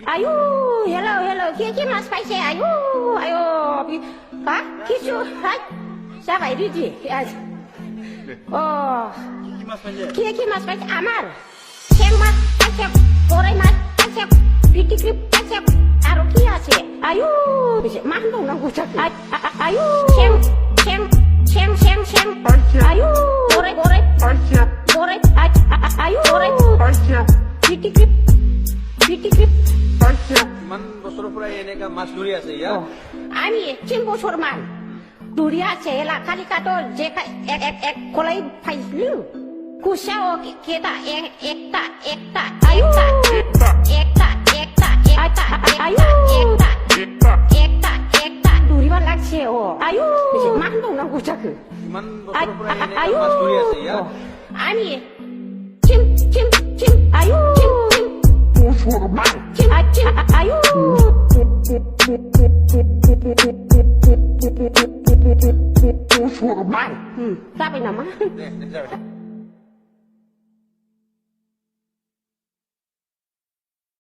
Ayo, hello, কি মাছ পাইছে? আয়ো, হা? কিছু, হাই, যাবাই দিদি, কি মাছ পাইছে? আমার, চেং মাছ পাইছে, গরৈ মাছ পাইছে, ফিটিক্রি পাইছে, আরো কি আছে? আয়ো, মান দং না গুছাতে, আয়ো, চেং, আয়ো, গরৈ, আয়ো, ফিটিক্রি, কিমান বছৰৰ পৰা এনেকা মাছ ধৰি আছে ইয়াত? আমি 3 বছর মান ধরে আছে এলা খালি কাটো যে এক কলাই পাইছিল কুসাও কেটা একটা ধরিবার লাগছে ও আয়ু মান দং না গুছাকে কিমান বছৰৰ পৰা এনেকা মাছ ধৰি আছে ইয়াত? আমি চিম আয়ু আয়ু Sabi naman. Sorry.